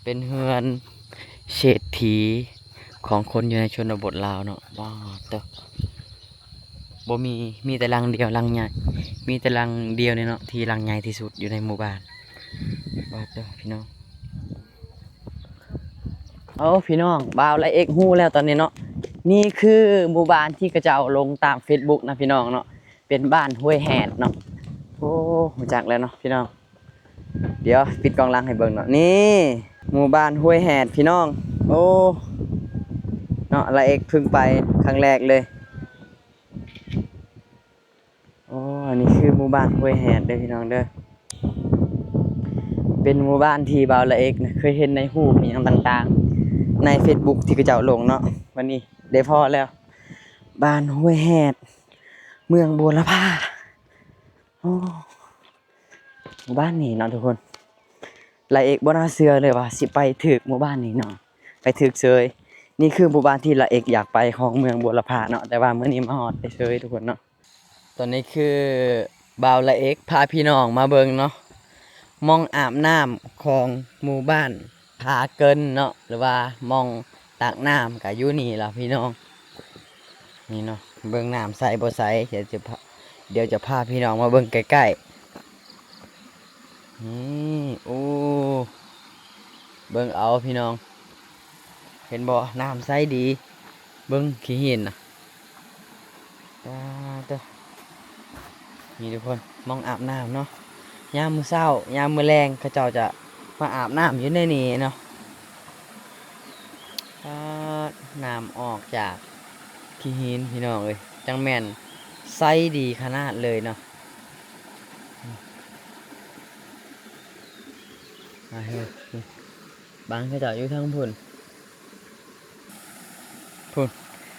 เป็นเฮือนเศรษฐีของคนอยู่ในชนบทลาวเนาะว้าวเตอบ่มีแต่หลังเดียวหลังใหญ่มีแต่หลังเดียวเนี่ยเนาะที่หลังใหญ่ที่สุดอยู่ในหมู่บ้านว้าวเตอพี่น้องเอาพี่น้องบ่าวและเอกฮู้แล้วตอนนี้เนาะนี่คือหมู่บ้านที่กระเจ้าลงตาม Facebook นะพี่น้องเนาะเป็นบ้านห้วยแหดเนาะโอ้รู้จักแล้วเนาะพี่น้องเดี๋ยวปิดกล้องหลังให้เบิ่งเนาะนี่หมู่บ้านห้วยแหดพี่น้องโอ้เนาะละเอกเพิ่งไปครั้งแรกเลยโอ้อันนี้คือหมู่บ้านห้วยแหดเด้อพี่น้องเด้อเป็นหมู่บ้านที่บ่าวละเอกนะเคยเห็นในรูปอย่างต่างๆใน Facebook ที่เขาเจ้าลงเนาะวันนี้ได้พอแล้วบ้านห้วยแหดเมืองบัวละพาโอ้หมู่บ้านนี้เนาะทุกคนละเอกบ่น่าเชื่อเลยว่าสิไปถึกหมู่บ้านนี้เนาะไปถึกเฉยนี่คือหมู่บ้านที่ละเอกอยากไปของเมืองบัวละพาเนาะแต่ว่ามื้อนี้มาฮอดได้เฉยทุกคนเนาะตอนนี้คือบ่าวละเอกพาพี่น้องมาเบิ่งเนาะมองอาบน้ำของหมู่บ้านผาเกินเนาะหรือว่ามองตักน้ำก็อยู่นี่ล่ะพี่น้องนี่เนาะเบิ่งน้ำใสบ่ใสเดี๋ยวจะพาพี่น้องมาเบิ่งใกล้ๆนี่โอ้เบิ่งเอาพี่น้องเห็นบ่น้ำใสดีเบิ่งขี้หินน่ะเด้อนี่ทุกคนมองอาบน้ำเนาะยามมื้อเช้ายามมื้อแลงเขาเจ้าจะมาอาบน้ำอยู่ในนี้เนาะน้ำออกจากขี้หินพี่น้องเอ้ยจังแม่นใสดีขนาดเลยเนาะมาเฮ้ยบางเขาเจ้าอยู่ทางพุ่น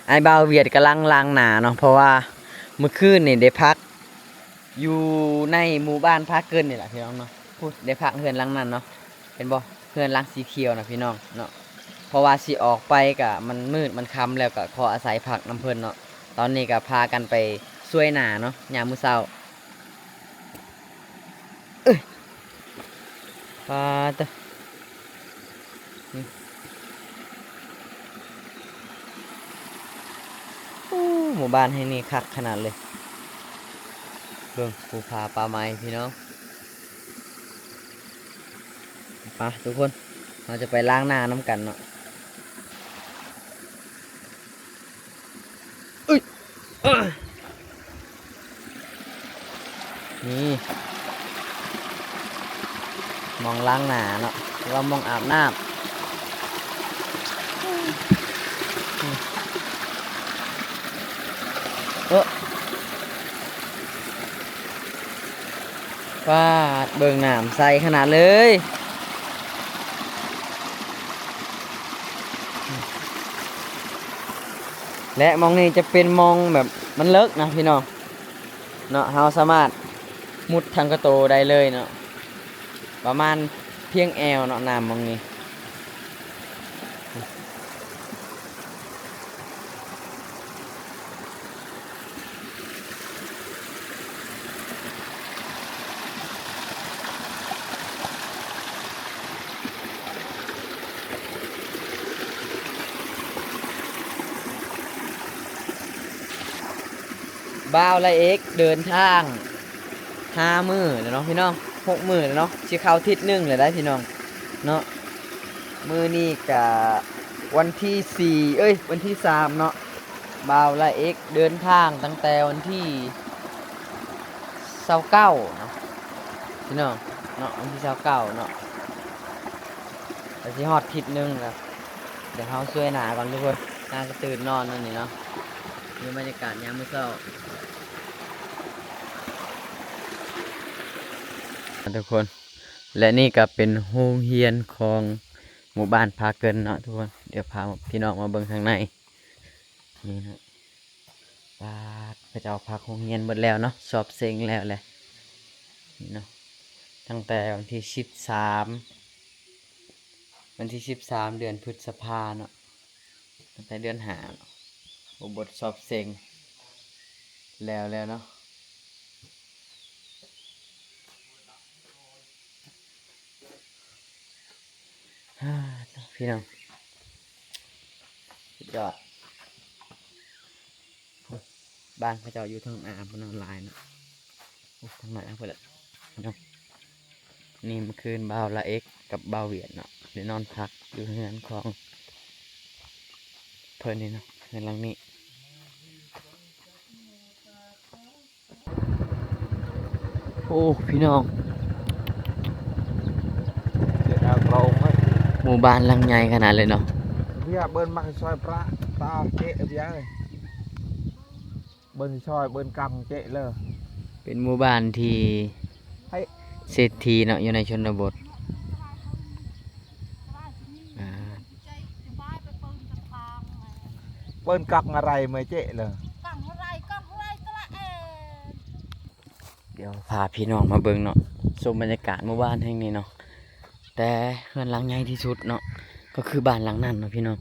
ไอ้บ่าวเวียดกำลังล้างหน้าเนาะเพราะว่าเมื่อคืนนี่ได้พักอยู่ในหมู่บ้านพักเกินนี่แหละพี่น้องเนาะพูดได้พักเฮือนหลังนั้นเนาะเห็นบ่เฮือนหลังสีเขียวนะพี่น้องเนาะเพราะว่าสิออกไปกะมันมืดมันค่ำแล้วก็ขออาศัยพักน้ำเพิ่นเนาะตอนนี้ก็พากันไปช่วยหน้าเนาะยามมื้อเช้าพาตะหมู่บ้านให้นี่คักขนาดเลยเบิ่งภูผาป่าไม้พี่น้องไปทุกคนเราจะไปล้างหน้าน้ำกันเนาะนี่มองล้างหน้าเนาะเรามองอาบน้ำฟาดเบิ่งน้ำใสขนาดเลยและมองนี่จะเป็นมองแบบมันเลิกนะพี่น้องเนาะเราสามารถมุดทางกระโตได้เลยเนาะประมาณเพียงแอวเนาะน้ำมองนี้บ่าวไรเอ็กเดินทาง5 มื้อแล้วเนาะพี่น้อง6 มื้อแล้วเนาะสิเข้าทิศหนึ่งเลยได้พี่น้องเนาะมื้อนี้กะวันที่วันที่3เนาะบ่าวไรเอ็กเดินทางตั้งแต่วันที่29เนาะพี่น้องเนาะวันที่29เนาะแต่สิฮอดทิศหนึ่งแล้วเดี๋ยวเฮาช่วยหนาก่อนทุกคนน่าจะตื่นนอนนั่นนี่เนาะนี่บรรยากาศยามมื้อเช้าทุกคนและนี่ก็เป็นโรงเรียนของหมู่บ้านพาเกินเนาะทุกคนเดี๋ยวพาพี่น้องมาเบิ่งข้างในนี่นะบ้านพระเจ้าพักโรงเรียนหมดแล้วเนาะสอบเซ็งแล้วแหละนี่เนาะตั้งแต่วันที่13เดือนพฤษภาเนาะตั้งแต่เดือน5เนาะบทสอบเซ็งแล้วเนาะ พี่น้องสุดยอดบ้านเขาเจ้าอยู่ทางอาบนอนลายนะทางไหนเพื่อนพี่น้องนี่เมื่อคืนบ่าวละเอ็กกับบ่าวเวียดเนาะเดี๋ยวนอนพักอยู่ที่นั้นของเพิ่นนี่เนาะในหลังนี้โอ้พี่น้องหมู่บ้านหลังใหญ่ขนาดเลยเนาะพี่เบิ้ลมาซอยพระตาเจ๊พี่เลยเบิ้ลซอยเบิ้ลกำเจ๊เลยเป็นหมู่บ้านที่เศรษฐีเนาะอยู่ในชนบทเบิ้ลกักอะไรไหมเจ๊เลยเดี๋ยวพาพี่น้องมาเบิ่งเนาะชมบรรยากาศหมู่บ้านแห่งนี้เนาะแต่เรือนหลังใหญ่ที่สุดเนาะก็คือบ้านหลังนั้นเนาะพี่น้อง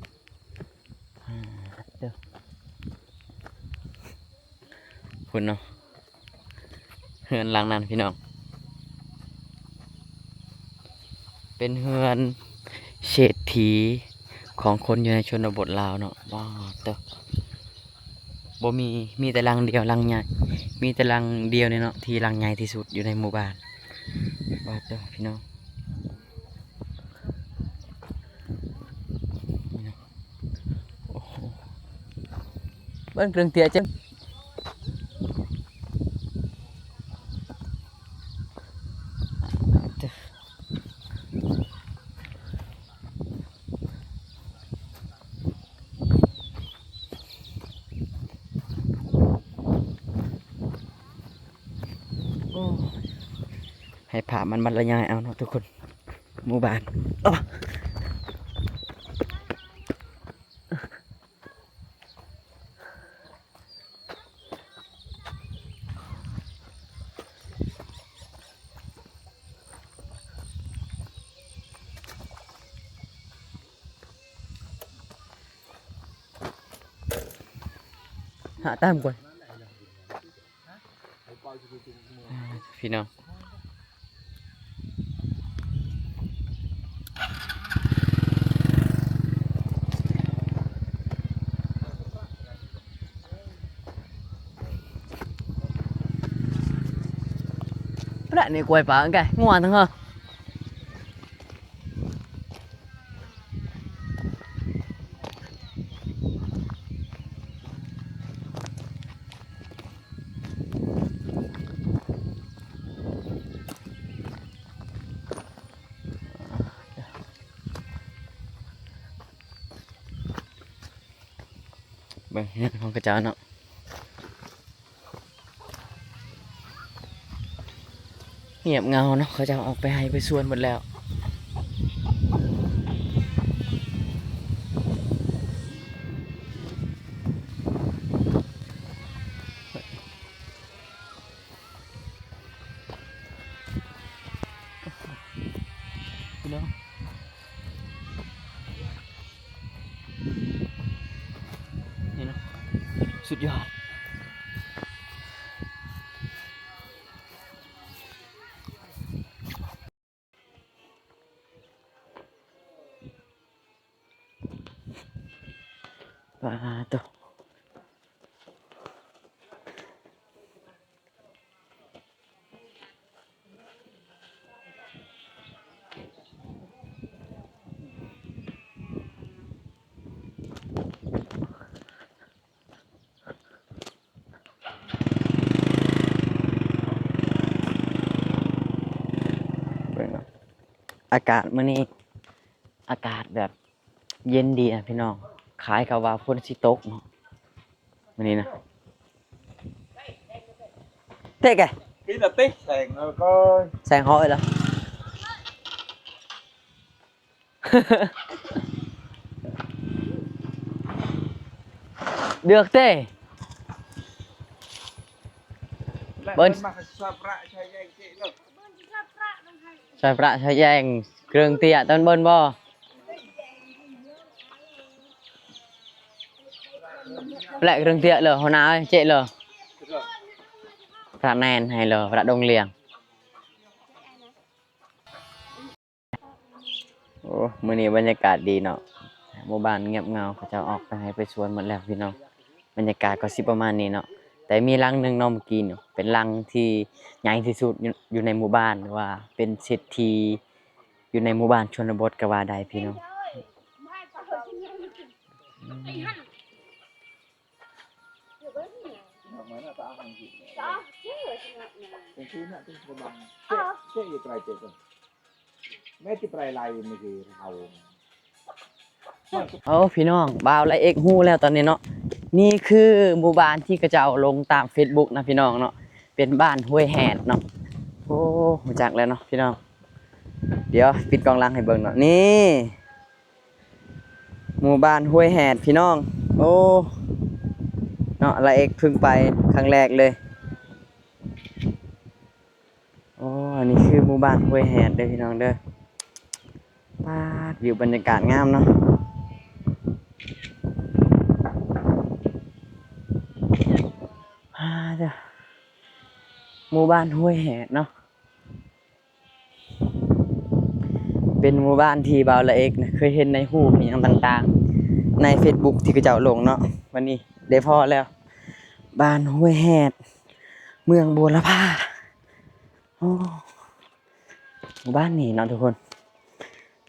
เดี๋ยวคุณเนาะเรือนหลังนั้นพี่น้องเป็นเรือนเศรษฐีของคนอยู่ในชนบทลาวเนาะว้าวเด้อบ่มีแต่หลังเดียวหลังใหญ่มีแต่หลังเดียวเนี่ยเนาะที่หลังใหญ่ที่สุดอยู่ในหมู่บ้านว้าวเด้อพี่น้องโอ้โหเบิ้ลเครื่องเตียจังให้ผ่ามันบรรยายเอาเนาะทุกคนหมู่บ้านหาตามก่อนพี่น้องพระนี่กล้วยป่าไงงัวทั้งเหรอเบิ่งเนี่ยของกระจาเนาะเงียบเงาเนาะเขาจะออกไปให้ไปส่วนหมดแล้วพี่น้องนี่เนาะสุดยอดปลาตัวเบิ่งเนาะอากาศมื้อนี้อากาศแบบเย็นดีนะพี่น้องคล้ายกับว่าฝนสิตกเนาะมื้อนี้นะเท่แก cái là tích sành coi แซงเขาเลยเหรอ được thế bên mà xoa pra cho anh chị được xoay phạ xoay giang cường tiện tân bên bo lại cường tiện lờ hồi nào ấy chạy lờ phạ nền hay lờ phạ đông liền โอ้มื้อนี้บรรยากาศดีเนาะหมู่บ้านเงียบเหงาเขาเจ้าออกไปให้ไปสวนหมดแล้วพี่น้องบรรยากาศก็สิประมาณนี้เนาะแต่มีหลังหนึงเนาะเมื่อกี้เนาะเป็นหลังที่ใหญ่ที่สุดอยู่ในหมู่บ้านหรือว่าเป็นเศรษฐีอยู่ในหมู่บ้านชนบทก็ว่าได้พี่น้องโอ้พี่น้องบ่าวและเอกฮู้แล้วตอนนี้เนาะนี่คือหมู่บ้านที่เขาเจ้าลงตาม Facebook นะพี่น้องเนาะเป็นบ้านห้วยแหดเนาะโอ้รู้จักแล้วเนาะพี่น้องเดี๋ยวปิดกล้องหลังให้เบิ่งเนาะนี่หมู่บ้านห้วยแหดพี่น้องโอ้เนาะละเอกเพิ่งไปครั้งแรกเลยโอ้อันนี้คือหมู่บ้านห้วยแหดเด้อพี่น้องเด้อปาดวิวบรรยากาศงามเนาะเด้อหมู่บ้านห้วยแหดเนาะเป็นหมู่บ้านที่บ่าวละเอกนะเคยเห็นในรูปอหยังต่างๆใน Facebook ที่เขาเจ้าลงเนาะวันนี้ได้พอแล้วบ้านห้วยแหดเมืองบัวละพาโอ้หมู่บ้านนี้เนาะทุกคน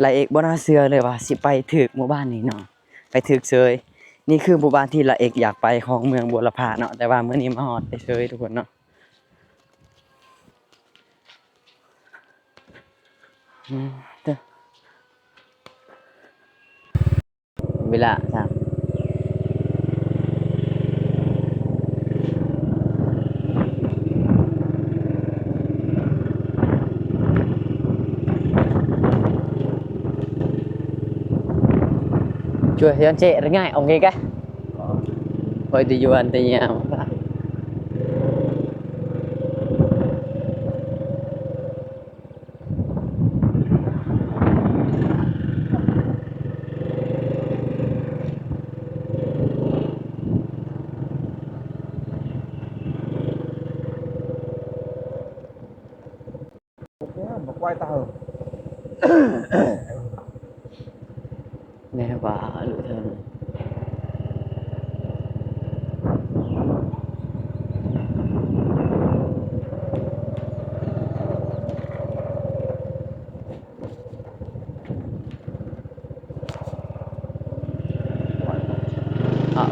ละเอกบ่น่าเชื่อเลยว่าสิไปถึกหมู่บ้านนี้เนาะไปถึกเฉยนี่คือหมู่บ้านที่ละเอกอยากไปของเมืองบัวละพาเนาะแต่ว่ามื้อนี้มาฮอดเฉยทุกคนเนาะเด้อเวลาจ้ะchưa thì anh chị rất ngay ông nghe cái thôi thì dù anh thì nhà mà quay tàu nè và lựa thân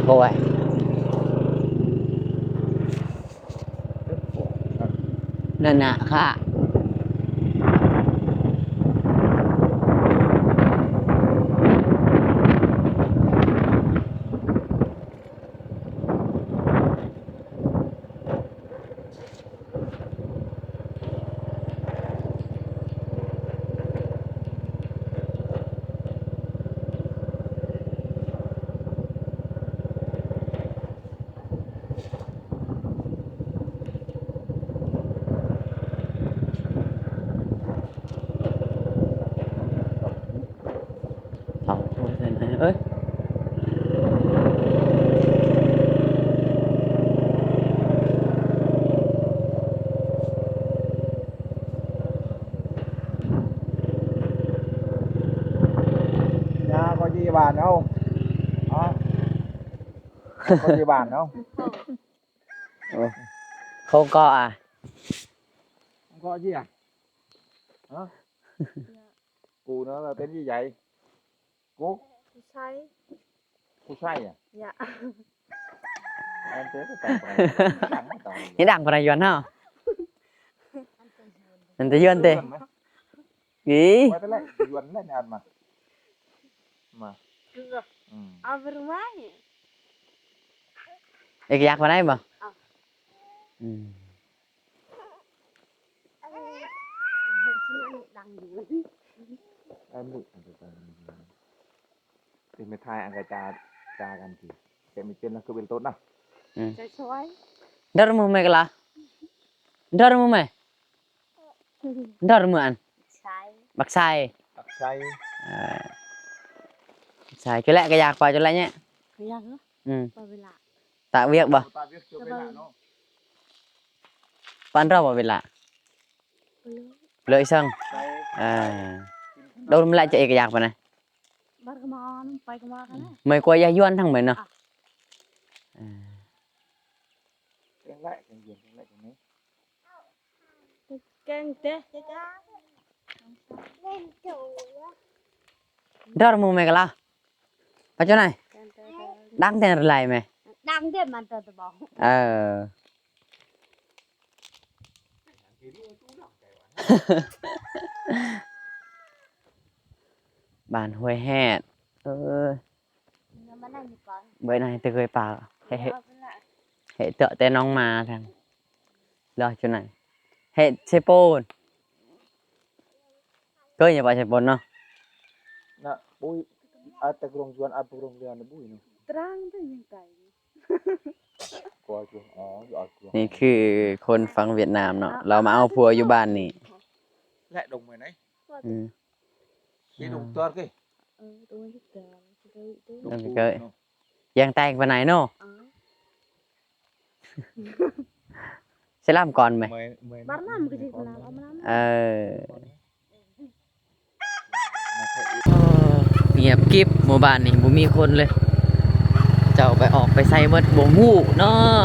cô ơi nên nèค่ะphòng thôi thế này ơi nhà có gì bàn không có gì bàn không không có à không có gì à hả cụ nó là tên gì vậy cô Say. cô say à Dạ. em thấy cái tàu nhớ đằng vào này dọn hả anh thấy dọn tê gì quay tới lại dọn lại ăn mà Juga. Bermain. Ê giặc vào đây mà em được thì mới thay ăn cái tràกันสิแต่ไม่เป็นแล้วก็เป็นต้นนะ Saya soai. Ndar mu me kala Ndar mu me Ndar mu an Say. bạc sai ตักใช้ sai cho lại cái giặc vào cho lại nhé Kaya ke? Pabila. tạ việc bà ตาเวียกเกี่ยวไปหน้าเนาะ pan rau vào việc lạ Belum. lợi sân ใช้ à กินขน đâu lại chạy cái giặc vào này bắt cái mòn phải cái mòn cái này mày qua gia yuan thằng mình nó cái lại cái gì cái lại cái này keng teh cha lên chủ đó là mua mày cái la ở chỗ này đang tiền lại mày đang tiền mà từ từ bỏ bàn huê hẹn bữa nay tôi cười bảo hệ tựa tên ông mà thằng lo chỗ này hệ xe pôn cơ nhà bà xe pôn nó nè bui ada gerong juan apa gerong lian bui no terang tuh yang kayak qua chuồng ở chuồng นี่คือคนฟังเวียดนามเนาะเรามาเอาผัวอยู่บ้านนี่ lại đồng mày đấy อืม cái đồng toan cái tôi thích cờ tôiนั่นก็ยังแต่งไปไหนเนาะใช่ล่ามก่อนไหม mày mày bắt làm cái gì cũng làm ông làm เออเงียบกริบหมู่บ้านนี่บ่มีคนเลย เจ้าไปออกไปใส่หมดบ่ฮู้เนาะ